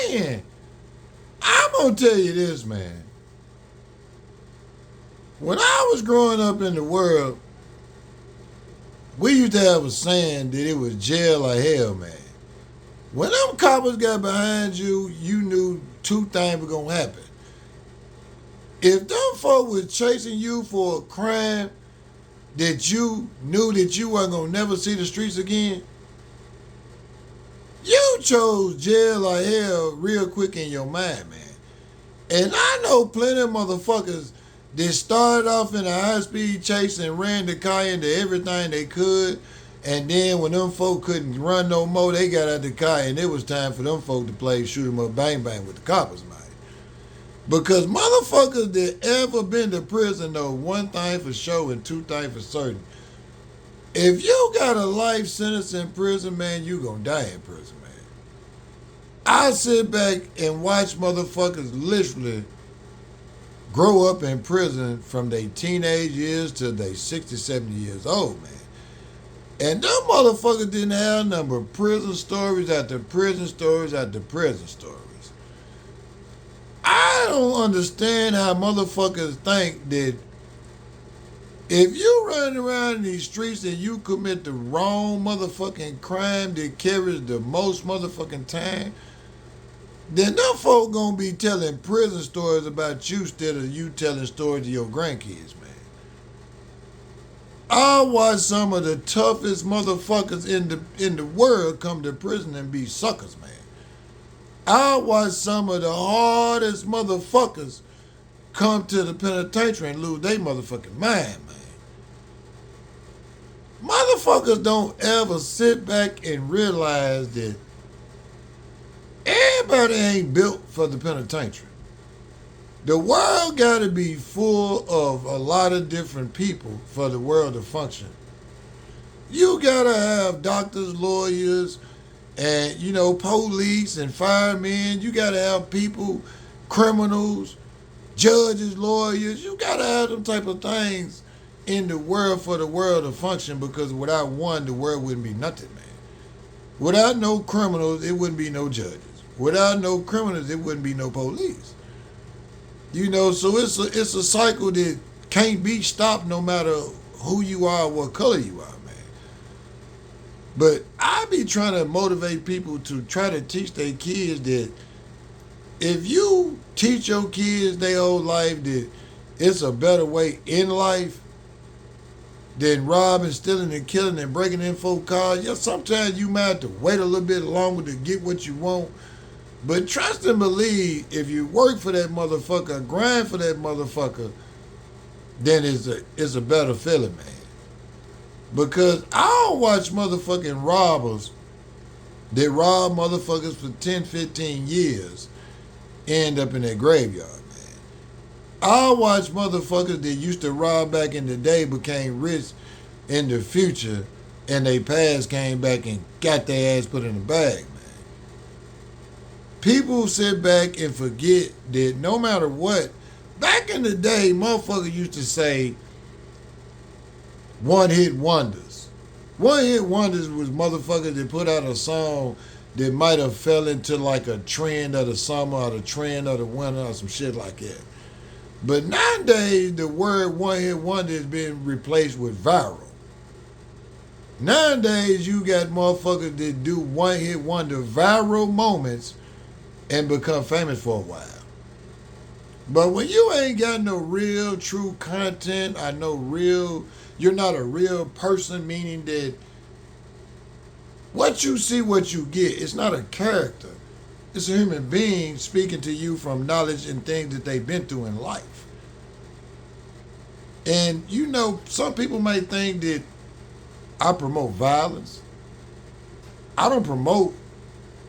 then, I'm going to tell you this, man. When I was growing up in the world, we used to have a saying that it was jail or hell, man. When them coppers got behind you, you knew two things were going to happen. If them folk was chasing you for a crime that you knew that you weren't going to never see the streets again, you chose jail or hell real quick in your mind, man. And I know plenty of motherfuckers that started off in a high-speed chase and ran the car into everything they could, and then when them folk couldn't run no more, they got out the car and it was time for them folk to play shoot 'em up bang bang with the coppers, man. Because motherfuckers that ever been to prison know one thing for sure and two things for certain. If you got a life sentence in prison, man, you gonna die in prison, man. I sit back and watch motherfuckers literally grow up in prison from their teenage years to they 60, 70 years old, man. And them motherfuckers didn't have number of prison stories after prison stories after prison stories. I don't understand how motherfuckers think that if you run around in these streets and you commit the wrong motherfucking crime that carries the most motherfucking time, then them folk gonna be telling prison stories about you instead of you telling stories to your grandkids, man. I watch some of the toughest motherfuckers in the world come to prison and be suckers, man. I watch some of the hardest motherfuckers come to the penitentiary and lose their motherfucking mind, man. Motherfuckers don't ever sit back and realize that everybody ain't built for the penitentiary. The world got to be full of a lot of different people for the world to function. You got to have doctors, lawyers, and, police and firemen. You got to have people, criminals, judges, lawyers. You got to have them type of things in the world for the world to function, because without one, the world wouldn't be nothing, man. Without no criminals, it wouldn't be no judges. Without no criminals, it wouldn't be no police. So it's a cycle that can't be stopped no matter who you are or what color you are, man. But I be trying to motivate people to try to teach their kids that if you teach your kids their whole life that it's a better way in life than robbing, stealing, and killing and breaking in folk cars, sometimes you might have to wait a little bit longer to get what you want. But trust and believe, if you work for that motherfucker, grind for that motherfucker, then it's a better feeling, man. Because I don't watch motherfucking robbers that rob motherfuckers for 10, 15 years end up in that graveyard, man. I watch motherfuckers that used to rob back in the day became rich in the future, and they past came back and got their ass put in a bag, man. People sit back and forget that no matter what, back in the day, motherfuckers used to say one-hit wonders. One-hit wonders was motherfuckers that put out a song that might have fell into like a trend of the summer or the trend of the winter or some shit like that. But nowadays, the word one-hit wonder is being replaced with viral. Nowadays, you got motherfuckers that do one-hit wonder viral moments and become famous for a while. But when you ain't got no real true content or you're not a real person, meaning that what you see, what you get, it's not a character. It's a human being speaking to you from knowledge and things that they've been through in life. And some people may think that I promote violence. I don't promote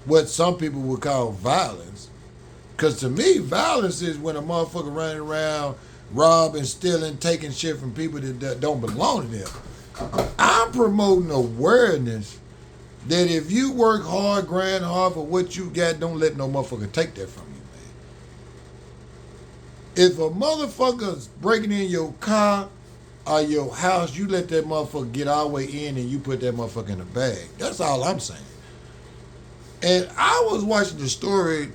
what some people would call violence. Because to me, violence is when a motherfucker running around robbing, stealing, taking shit from people that don't belong to them. I'm promoting awareness that if you work hard, grind hard for what you got, don't let no motherfucker take that from you, man. If a motherfucker's breaking in your car or your house, you let that motherfucker get all the way in and you put that motherfucker in a bag. That's all I'm saying. And I was watching the story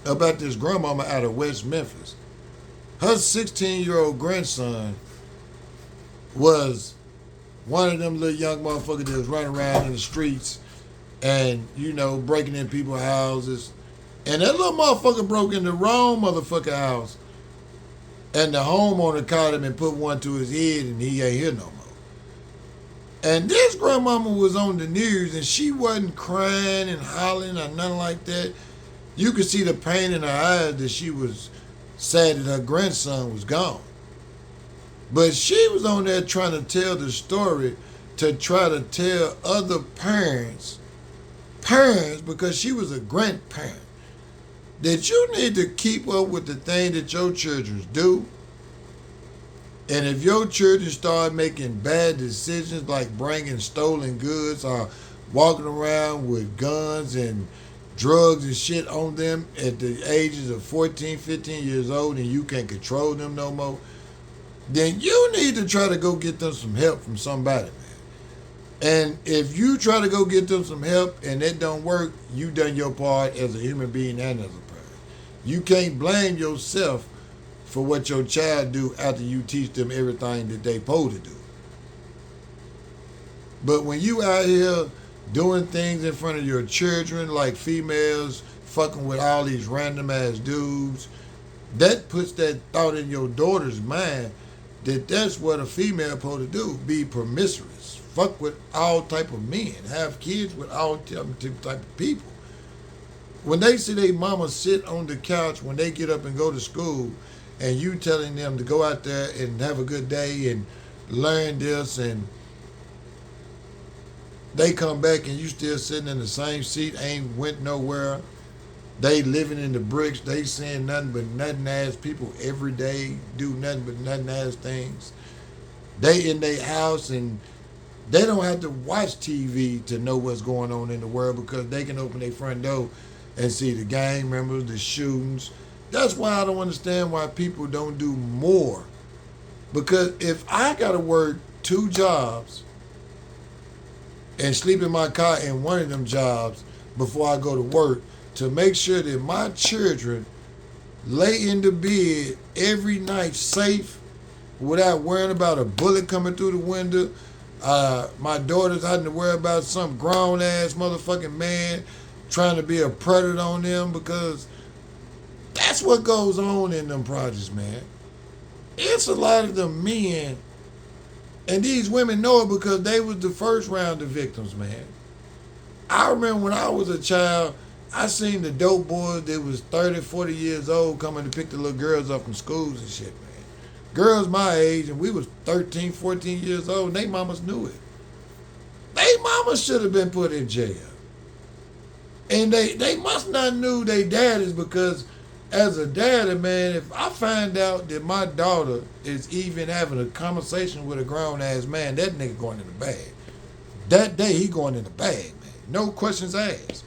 about this grandmama out of West Memphis. Her 16-year-old grandson was one of them little young motherfuckers that was running around in the streets and, you know, breaking in people's houses. And that little motherfucker broke in the wrong motherfucker house. And the homeowner caught him and put one to his head and he ain't here no more. And this grandmama was on the news and she wasn't crying and hollering or nothing like that. You could see the pain in her eyes that she was sad that her grandson was gone. But she was on there trying to tell the story to try to tell other parents, because she was a grandparent, that you need to keep up with the thing that your children do. And if your children start making bad decisions like bringing stolen goods or walking around with guns and drugs and shit on them at the ages of 14, 15 years old and you can't control them no more, then you need to try to go get them some help from somebody, man. And if you try to go get them some help and it don't work, you done your part as a human being and as a parent. You can't blame yourself for what your child do after you teach them everything that they supposed to do. But when you out here doing things in front of your children, like females fucking with all these random ass dudes, that puts that thought in your daughter's mind that that's what a female supposed to do, be promiscuous, fuck with all type of men, have kids with all type of people. When they see their mama sit on the couch when they get up and go to school, and you telling them to go out there and have a good day and learn this, and they come back and you still sitting in the same seat, ain't went nowhere. They living in the bricks. They saying nothing but nothing ass people every day, do nothing but nothing ass things. They in their house and they don't have to watch TV to know what's going on in the world because they can open their front door and see the gang members, the shootings. That's why I don't understand why people don't do more. Because if I got to work 2 jobs and sleep in my car in one of them jobs before I go to work to make sure that my children lay in the bed every night safe without worrying about a bullet coming through the window, my daughters having to worry about some grown ass motherfucking man trying to be a predator on them, because that's what goes on in them projects, man. It's a lot of the men, and these women know it because they was the first round of victims, man. I remember when I was a child, I seen the dope boys that was 30, 40 years old coming to pick the little girls up from schools and shit, man. Girls my age, and we was 13, 14 years old, and they mamas knew it. They mamas should have been put in jail. And they must not knew they daddies, because as a daddy, man, if I find out that my daughter is even having a conversation with a grown-ass man, that nigga going in the bag. That day, he going in the bag, man. No questions asked.